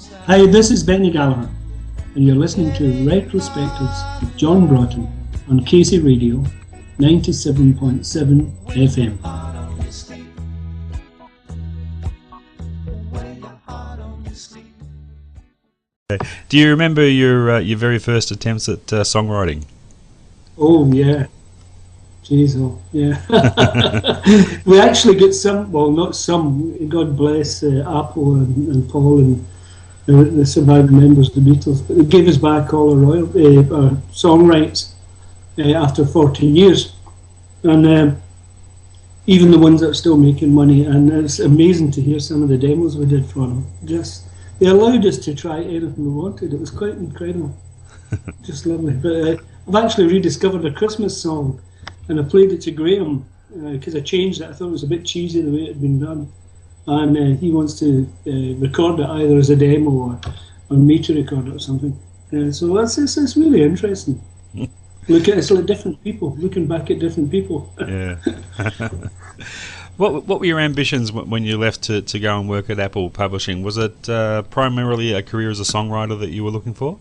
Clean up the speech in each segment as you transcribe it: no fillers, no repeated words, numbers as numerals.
Hi, this is Benny Gallagher, and you're listening to Retrospectives with John Broughton on Casey Radio 97.7 FM. Do you remember your very first attempts at songwriting? Oh, yeah. Jeez, oh, yeah. We actually get some, well, not some, God bless Apple and Paul and the surviving members of the Beatles, but they gave us back all our song rights after 14 years. And even the ones that are still making money, and it's amazing to hear some of the demos we did for them. They allowed us to try anything we wanted. It was quite incredible. Just lovely. But I've actually rediscovered a Christmas song, and I played it to Graham because I changed it. I thought it was a bit cheesy the way it had been done. And he wants to record it either as a demo or me to record it or something. So it's really interesting. Look at it's like different people, looking back at different people. Yeah. What were your ambitions when you left to go and work at Apple Publishing? Was it primarily a career as a songwriter that you were looking for?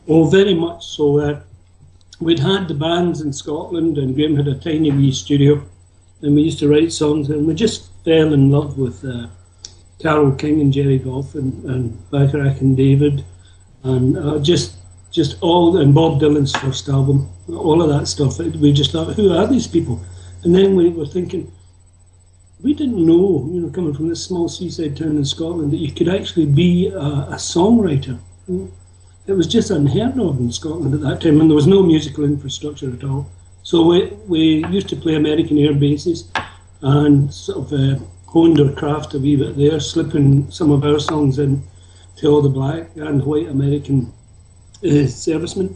Oh, very much so. We'd had the bands in Scotland, and Graham had a tiny wee studio, and we used to write songs, and we just fell in love with Carole King and Jerry Goff and Bacharach and David, and just all, and Bob Dylan's first album, all of that stuff. We just thought, who are these people? And then we were thinking, we didn't know, coming from this small seaside town in Scotland, that you could actually be a songwriter. It was just unheard of in Scotland at that time, and there was no musical infrastructure at all. So we used to play American air bases and sort of honed our craft a wee bit there, slipping some of our songs in to all the black and white American servicemen.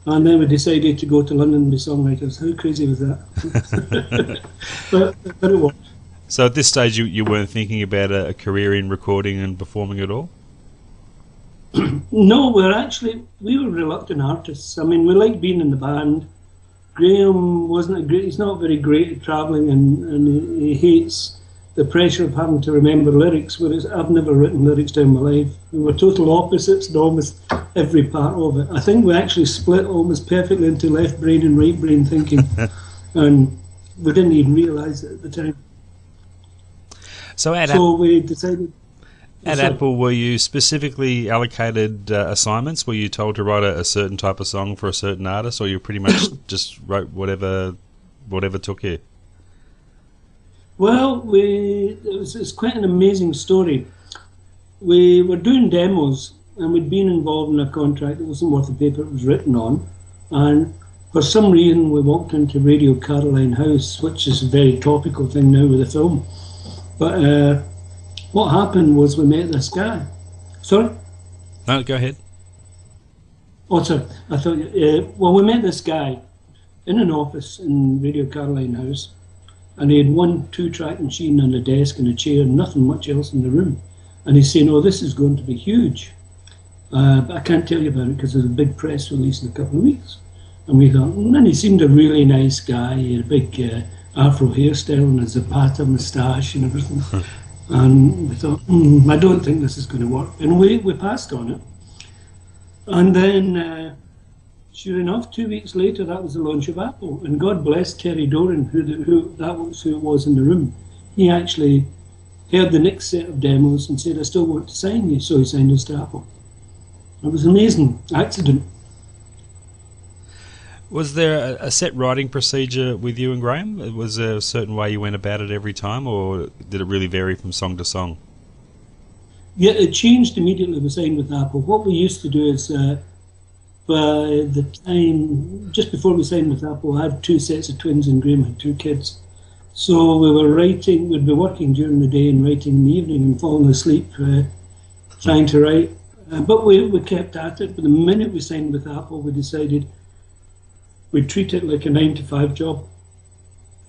And then we decided to go to London and be songwriters. How crazy was that? but it worked. So at this stage you weren't thinking about a career in recording and performing at all? No, we were reluctant artists. I mean, we liked being in the band. Graham he's not very great at travelling, and he hates the pressure of having to remember lyrics, whereas I've never written lyrics down my life. We were total opposites in almost every part of it. I think we actually split almost perfectly into left brain and right brain thinking, and we didn't even realise it at the time. So we decided... At Apple, were you specifically allocated assignments? Were you told to write a certain type of song for a certain artist, or you pretty much just wrote whatever took you? Well, it's quite an amazing story. We were doing demos, and we'd been involved in a contract that wasn't worth the paper it was written on, and for some reason we walked into Radio Caroline House, which is a very topical thing now with the film. But what happened was we met this guy. Sorry? No, go ahead. Oh, sorry. I thought, we met this guy in an office in Radio Caroline House, and he had one 2-track machine on a desk and a chair and nothing much else in the room. And he's saying, oh, this is going to be huge. But I can't tell you about it because there's a big press release in a couple of weeks. And we thought, and he seemed a really nice guy. He had a big afro hairstyle and a Zapata moustache and everything. And we thought, I don't think this is going to work. And we passed on it. And then, sure enough, 2 weeks later, that was the launch of Apple. And God bless Terry Doran, who it was in the room. He actually heard the next set of demos and said, I still want to sign you. So he signed us to Apple. It was an amazing accident. Was there a set writing procedure with you and Graham? Was there a certain way you went about it every time, or did it really vary from song to song? Yeah, it changed immediately we signed with Apple. What we used to do is, by the time, just before we signed with Apple, I had 2 sets of twins and Graham had 2 kids. So we'd be working during the day and writing in the evening and falling asleep trying to write. But we kept at it. But the minute we signed with Apple, we decided we'd treat it like a 9-to-5 job,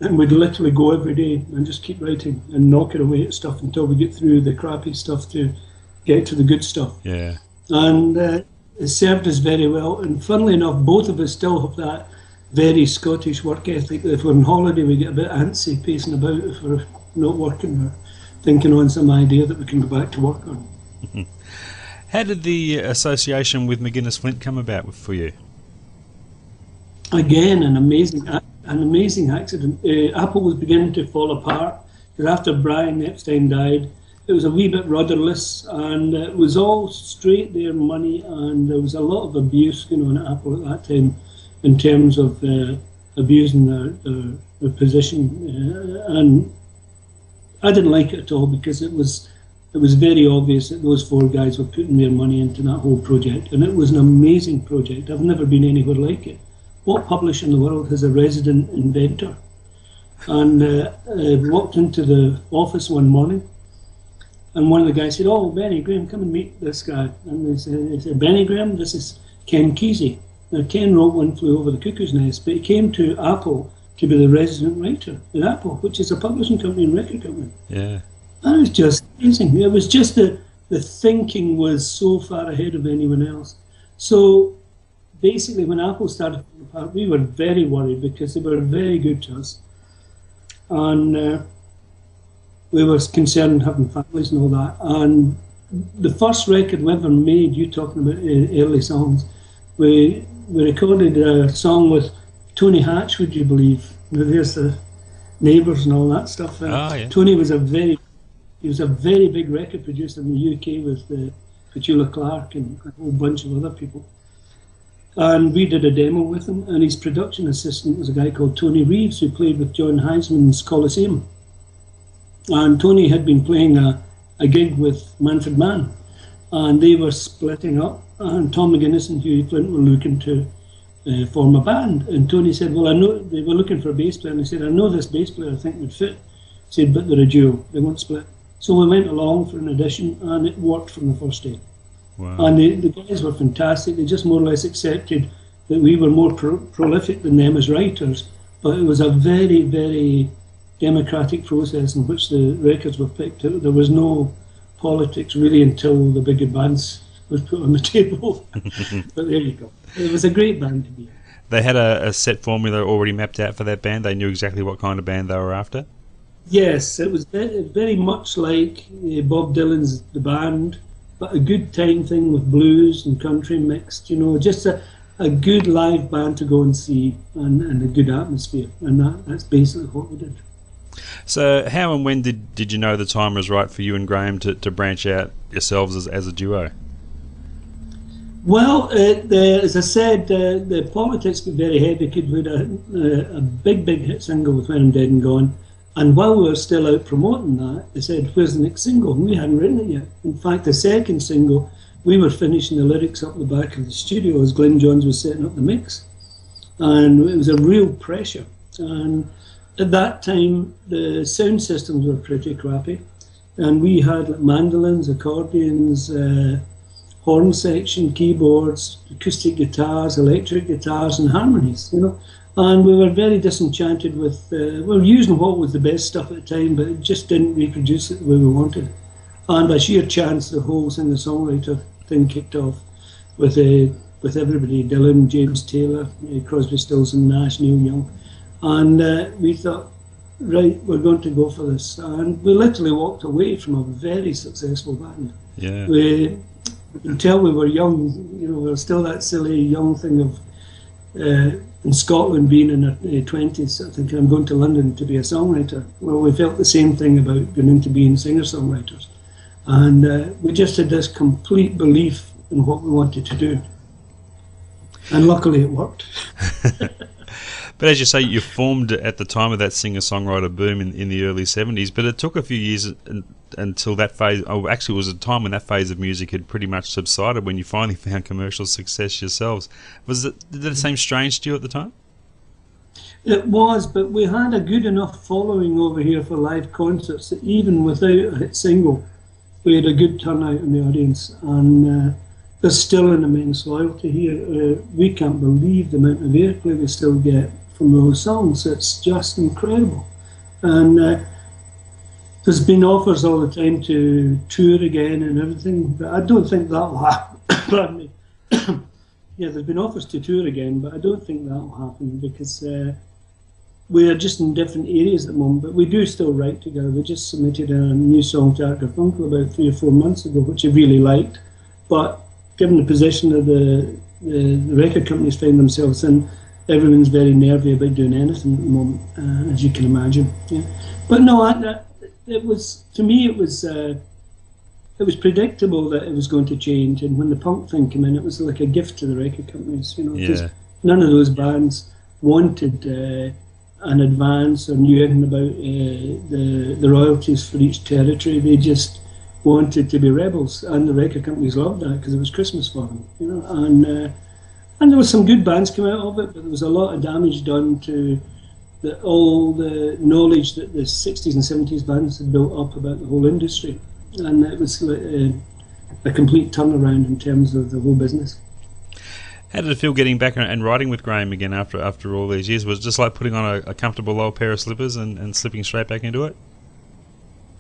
and we'd literally go every day and just keep writing and knock it away at stuff until we get through the crappy stuff to get to the good stuff. Yeah. And it served us very well. And funnily enough, both of us still have that very Scottish work ethic. If we're on holiday, we get a bit antsy pacing about if we're not working or thinking on some idea that we can go back to work on. How did the association with McGuinness Flint come about for you? Again, an amazing accident. Apple was beginning to fall apart because after Brian Epstein died, it was a wee bit rudderless, and it was all straight there money, and there was a lot of abuse going on at Apple at that time in terms of abusing their position, and I didn't like it at all because it was very obvious that those four guys were putting their money into that whole project, and it was an amazing project. I've never been anywhere like it. What publisher in the world has a resident inventor? And I walked into the office one morning, and one of the guys said, "Oh, Benny Graham, come and meet this guy." And they said, "Benny Graham, this is Ken Kesey." Now, Ken wrote One Flew Over the Cuckoo's Nest, but he came to Apple to be the resident writer at Apple, which is a publishing company and record company. Yeah. And it was just amazing. It was just the thinking was so far ahead of anyone else. So basically, when Apple started falling apart, we were very worried because they were very good to us. And we were concerned having families and all that. And the first record we ever made, you talking about early songs, we recorded a song with Tony Hatch, would you believe? There's the Neighbours and all that stuff. Yeah. Tony was a very big record producer in the UK with Petula Clark and a whole bunch of other people. And we did a demo with him, and his production assistant was a guy called Tony Reeves, who played with John Heisman's Coliseum. And Tony had been playing a gig with Manfred Mann, and they were splitting up, and Tom McGuinness and Hughie Flint were looking to form a band. And Tony said, "Well, I know," they were looking for a bass player, and he said, "I know this bass player I think would fit." He said, "But they're a duo, they won't split." So we went along for an audition, and it worked from the first day. Wow. And the guys were fantastic. They just more or less accepted that we were more prolific than them as writers, but it was a very, very democratic process in which the records were picked. There was no politics really until the big advance was put on the table. But there you go. It was a great band to be in. They had a set formula already mapped out for that band. They knew exactly what kind of band they were after. Yes, it was very much like Bob Dylan's The Band, but a good time thing with blues and country mixed, just a good live band to go and see, and a good atmosphere. And that's basically what we did. So how and when did you know the time was right for you and Graham to branch out yourselves as a duo? Well, as I said, the politics got very heavy because we had a big hit single with When I'm Dead and Gone. And while we were still out promoting that, they said, "Where's the next single?" And we hadn't written it yet. In fact, the second single, we were finishing the lyrics up the back of the studio as Glyn Johns was setting up the mix. And it was a real pressure. And at that time, the sound systems were pretty crappy. And we had like mandolins, accordions, horn section, keyboards, acoustic guitars, electric guitars, and harmonies, And we were very disenchanted with, we were using what was the best stuff at the time, but it just didn't reproduce it the way we wanted. And by sheer chance, the whole singer-songwriter thing kicked off with everybody, Dylan, James Taylor, Crosby, Stills and Nash, Neil Young. And we thought, right, we're going to go for this. And we literally walked away from a very successful band. Yeah. Until we were young, we were still that silly young thing of, in Scotland, being in our 20s, I think I'm going to London to be a songwriter. Well, we felt the same thing about going into being singer-songwriters. And we just had this complete belief in what we wanted to do. And luckily it worked. But as you say, you formed at the time of that singer-songwriter boom in the early 70s, but it took a few years until that phase, actually it was a time when that phase of music had pretty much subsided, when you finally found commercial success yourselves. Did it seem strange to you at the time? It was, but we had a good enough following over here for live concerts that even without a hit single, we had a good turnout in the audience. And there's still an immense loyalty here. We can't believe the amount of airplay we still get from those songs. It's just incredible. And there's been offers all the time to tour again and everything, but I don't think that will happen. Pardon me. Yeah, there's been offers to tour again, but I don't think that will happen because we are just in different areas at the moment, but we do still write together. We just submitted a new song to Art Garfunkel about 3 or 4 months ago, which I really liked. But given the position of the record companies find themselves in, everyone's very nervy about doing anything at the moment, as you can imagine. Yeah. But no, it was, to me, it was predictable that it was going to change. And when the punk thing came in, it was like a gift to the record companies, you know, because none of those bands wanted an advance or knew anything about the royalties for each territory. They just wanted to be rebels, and the record companies loved that because it was Christmas for them, you know. And there was some good bands come out of it, but there was a lot of damage done to all the knowledge that the 60s and 70s bands had built up about the whole industry, and it was like a complete turnaround in terms of the whole business. How did it feel getting back and writing with Graham again after all these years? Was it just like putting on a comfortable old pair of slippers and slipping straight back into it?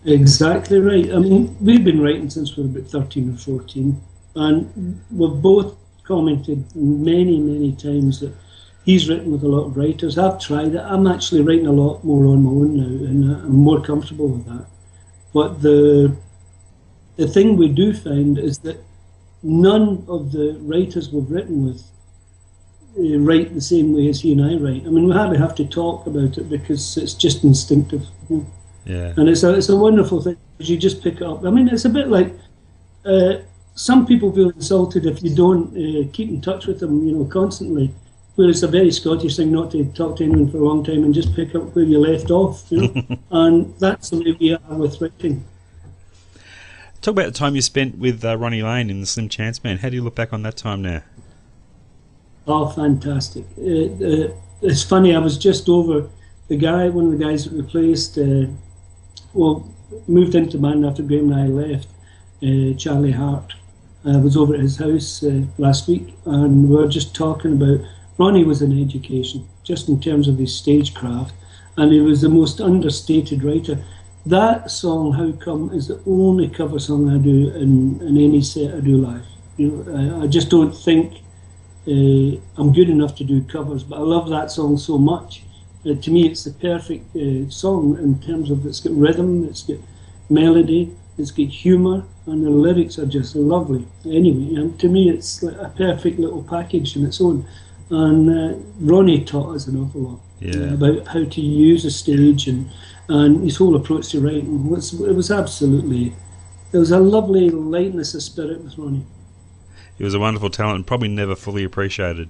Exactly right. I mean, we've been writing since we were about 13 or 14, and we've both commented many, many times that he's written with a lot of writers. I've tried it. I'm actually writing a lot more on my own now, and I'm more comfortable with that. But the thing we do find is that none of the writers we've written with write the same way as he and I write. I mean, we hardly have to talk about it because it's just instinctive. You know? Yeah. And it's a wonderful thing because you just pick it up. I mean, it's a bit like some people feel insulted if you don't keep in touch with them, you know, constantly. Where it's a very Scottish thing not to talk to anyone for a long time and just pick up where you left off, you know. And that's the way we are with writing. Talk about the time you spent with Ronnie Lane in the Slim Chance Band. How do you look back on that time now? Oh, fantastic. It's funny, I was just over one of the guys that replaced, moved into the band after Graham and I left, Charlie Hart. I was over at his house last week, and we were just talking about, Ronnie was an education, just in terms of his stagecraft, and he was the most understated writer. That song, How Come, is the only cover song I do in any set I do live. You know, I just don't think I'm good enough to do covers, but I love that song so much. To me, it's the perfect song in terms of it's got rhythm, it's got melody, it's got humour, and the lyrics are just lovely. Anyway, and to me, it's like a perfect little package in its own. And Ronnie taught us an awful lot about how to use a stage and his whole approach to writing. It was absolutely, there was a lovely lightness of spirit with Ronnie. He was a wonderful talent and probably never fully appreciated.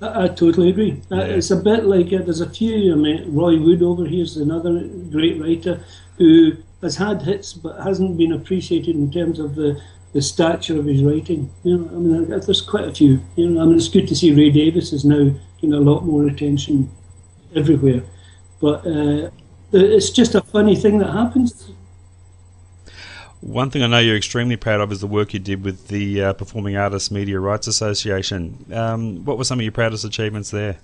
I totally agree. It's a bit like, there's a few, I mean, Roy Wood over here is another great writer who has had hits but hasn't been appreciated in terms of the stature of his writing. You know, I mean, there's quite a few. You know, I mean, it's good to see Ray Davies is now getting a lot more attention everywhere. But it's just a funny thing that happens. One thing I know you're extremely proud of is the work you did with the Performing Artists Media Rights Association. What were some of your proudest achievements there?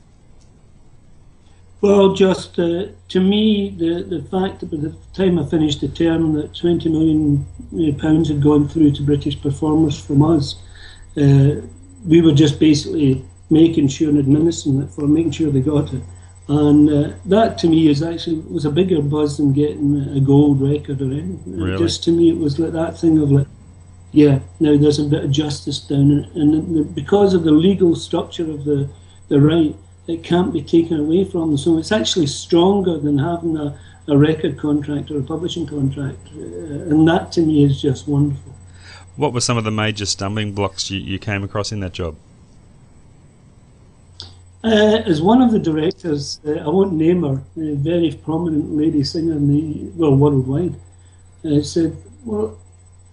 Well, just to me, the fact that by the time I finished the term that £20 million had gone through to British performers from us, we were just basically making sure and administering it for making sure they got it. And that to me was a bigger buzz than getting a gold record or anything. Really? Just to me, it was like that thing of like, yeah, now there's a bit of justice down it. And because of the legal structure of the right, it can't be taken away from them. So it's actually stronger than having a record contract or a publishing contract. And that to me is just wonderful. What were some of the major stumbling blocks you came across in that job? As one of the directors, I won't name her, a very prominent lady singer worldwide, said, well,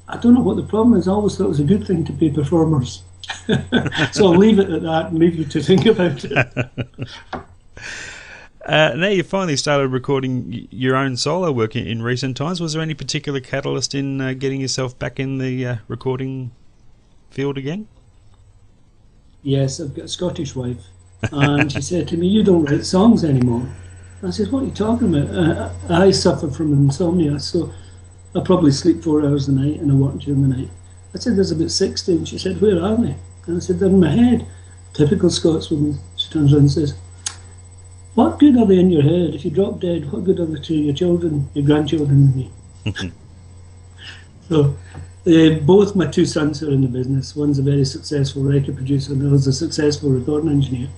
I don't know what the problem is. I always thought it was a good thing to pay performers. So I'll leave it at that and leave you to think about it. Now you finally started recording your own solo work in recent times. Was there any particular catalyst in getting yourself back in the recording field again? Yes, I've got a Scottish wife. And she said to me, you don't write songs anymore. I said, what are you talking about? I suffer from insomnia, so I probably sleep 4 hours a night and I work during the night. I said, there's about 60. And she said, where are they? And I said, they're in my head. Typical Scotswoman. She turns around and says, what good are they in your head? If you drop dead, what good are they to your children, your grandchildren, and me? So, both my two sons are in the business. One's a very successful record producer, and the other's a successful recording engineer.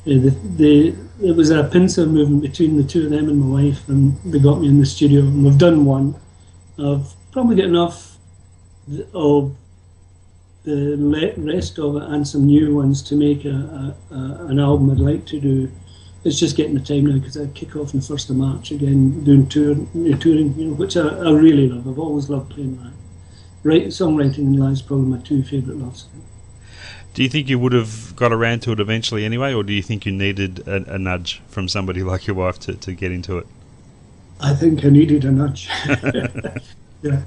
It was a pincer movement between the two of them and my wife, and they got me in the studio, and we've done one. I've probably got enough of the rest of it and some new ones to make an album I'd like to do. It's just getting the time now because I kick off on the 1st of March again, doing touring, which I really love. I've always loved playing that. Songwriting and live is probably my two favourite loves. Do you think you would have got around to it eventually anyway, or do you think you needed a nudge from somebody like your wife to get into it? I think I needed a nudge. Yeah.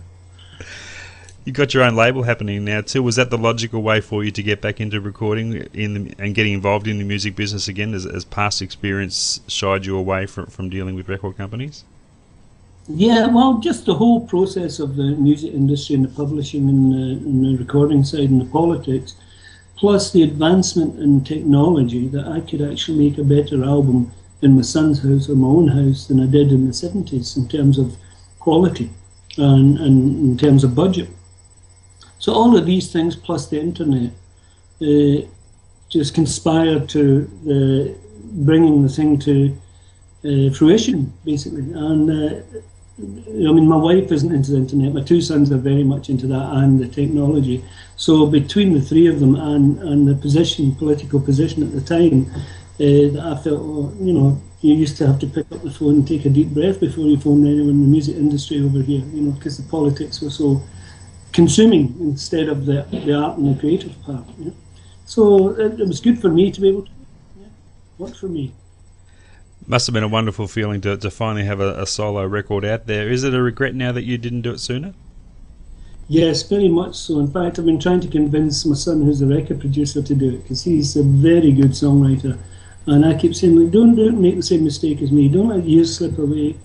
You got your own label happening now too. Was that the logical way for you to get back into recording and getting involved in the music business again, as past experience shied you away from dealing with record companies? Yeah, well, just the whole process of the music industry and the publishing and the recording side and the politics, plus the advancement in technology, that I could actually make a better album in my son's house or my own house than I did in the 70s in terms of quality and in terms of budget. So all of these things, plus the internet, just conspired to bringing the thing to fruition, basically. And I mean, my wife isn't into the internet. My two sons are very much into that and the technology. So between the three of them and the political position at the time, I felt, well, you used to have to pick up the phone and take a deep breath before you phoned anyone in the music industry over here, because the politics were so consuming instead of the art and the creative part. So it was good for me to be able to work for me. Must have been a wonderful feeling to finally have a solo record out there. Is it a regret now that you didn't do it sooner? Yes, very much so. In fact, I've been trying to convince my son, who's a record producer, to do it, because he's a very good songwriter. And I keep saying, like, don't make the same mistake as me. Don't let years slip away.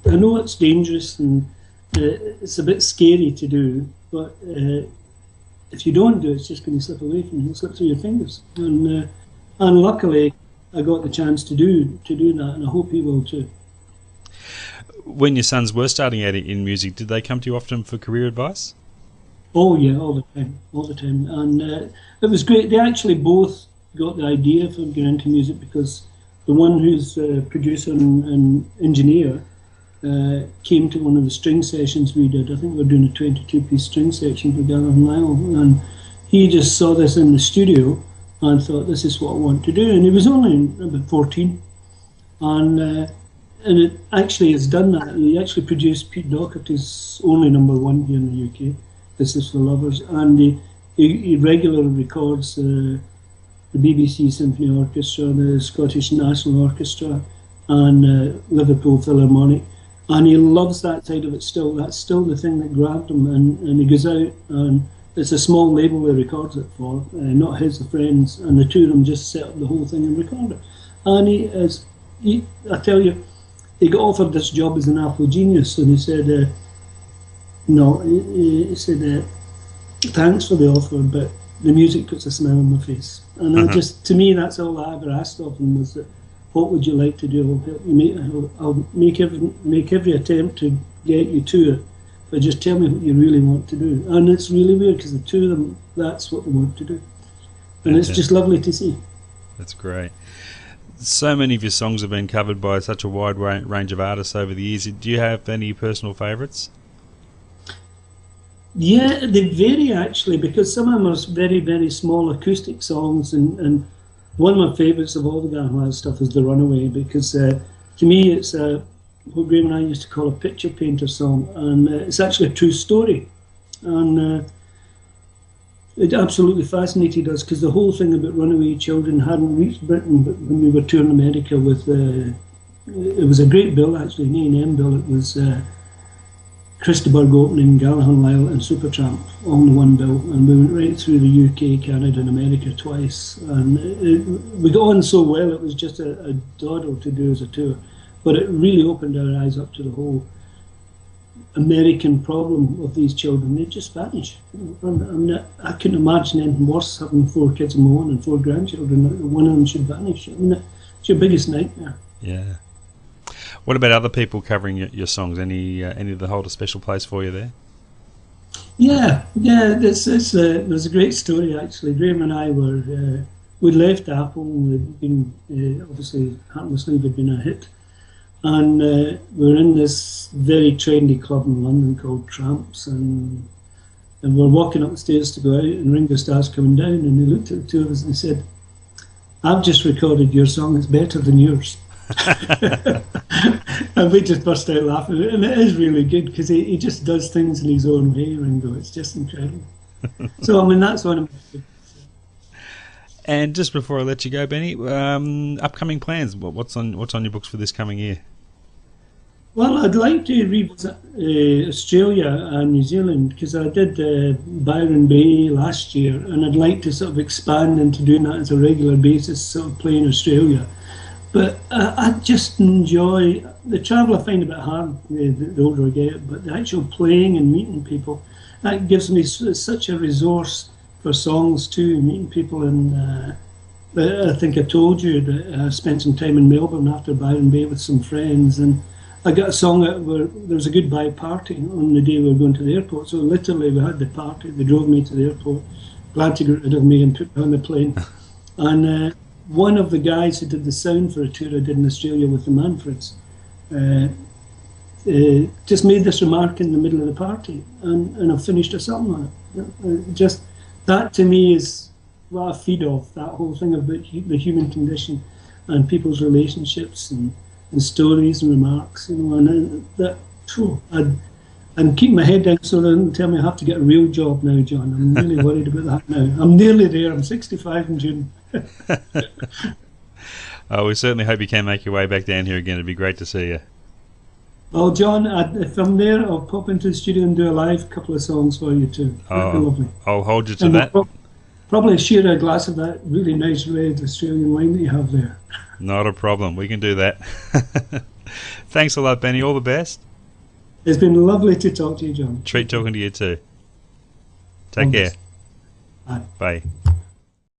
I know it's dangerous and it's a bit scary to do, but if you don't do it, it's just going to slip away from you. It'll slip through your fingers. And luckily, I got the chance to do that, and I hope he will too. When your sons were starting out in music, did they come to you often for career advice? Oh yeah, all the time. And it was great. They actually both got the idea for getting into music, because the one who's a producer and engineer came to one of the string sessions we did. I think we were doing a 22-piece string section for Gallagher Lyle, and he just saw this in the studio and thought, this is what I want to do. And he was only about 14, and it actually has done that. He actually produced Pete Doherty's only #1 here in the UK, This Is for Lovers, and he regularly records the BBC Symphony Orchestra, the Scottish National Orchestra, and Liverpool Philharmonic, and he loves that side of it still. That's still the thing that grabbed him, and he goes out, and it's a small label he records it for, not his, the friends, and the two of them just set up the whole thing and record it. And I tell you, he got offered this job as an Apple genius, and he said, no, he said, thanks for the offer, but the music puts a smile on my face. And to me, that's all I ever asked of him, was that, what would you like to do? I'll help you I'll make every attempt to get you to it, but just tell me what you really want to do. And it's really weird, because the two of them, that's what they want to do. And it's just lovely to see. That's great. So many of your songs have been covered by such a wide range of artists over the years. Do you have any personal favourites? Yeah, they vary actually, because some of them are very, very small acoustic songs, and one of my favourites of all the Gallagher Lyle stuff is The Runaway, because to me it's what Graham and I used to call a picture painter song, and it's actually a true story, and it absolutely fascinated us, because the whole thing about runaway children hadn't reached Britain, but when we were touring America with, it was a great bill actually, an A&M bill. It was Christaberg opening, Gallagher Lyle and Supertramp all in one bill, and we went right through the UK, Canada and America twice, and we got on so well. It was just a doddle to do as a tour, but it really opened our eyes up to the whole American problem of these children. They just vanish. I couldn't imagine anything worse, having 4 kids of my own and 4 grandchildren. One of them should vanish. I mean, it it's your biggest nightmare. Yeah. What about other people covering your songs? Any of them hold a special place for you there? Yeah. There's a great story actually. Graham and I we'd left Apple. We'd been obviously Heartless Leave had been a hit, and we were in this very trendy club in London called Tramps, and we're walking up the stairs to go out, and Ringo Starr's coming down, and he looked at the two of us and he said, "I've just recorded your song. It's better than yours." And we just burst out laughing, and it is really good because he just does things in his own way, Ringo. It's just incredible. So I mean, that's one of my favorites. And just before I let you go, Benny, upcoming plans. What's on your books for this coming year? Well, I'd like to revisit Australia and New Zealand because I did Byron Bay last year, and I'd like to sort of expand into doing that as a regular basis, sort of playing Australia. But I just enjoy the travel. I find a bit hard the older I get, but the actual playing and meeting people, that gives me such a resource for songs too, meeting people. And I think I told you that I spent some time in Melbourne after Byron Bay with some friends, and I got a song out where there was a goodbye party on the day we were going to the airport. So literally we had the party, they drove me to the airport, glad to get rid of me and put me on the plane. And one of the guys who did the sound for a tour I did in Australia with the Manfreds just made this remark in the middle of the party, and I finished a song on it. Just that to me is what I feed off, that whole thing about the human condition and people's relationships and stories and remarks, and that. I'm keeping my head down so they don't tell me I have to get a real job now, John. I'm really worried about that now. I'm nearly there. I'm 65 in June. Oh, we certainly hope you can make your way back down here again. It'd be great to see you. Well, John, if I'm there, I'll pop into the studio and do a live couple of songs for you too. That'd be lovely. I'll hold you to that. Probably share a glass of that really nice red Australian wine that you have there. Not a problem. We can do that. Thanks a lot, Benny. All the best. It's been lovely to talk to you, John. Treat talking to you too. Take care. Bye. Bye.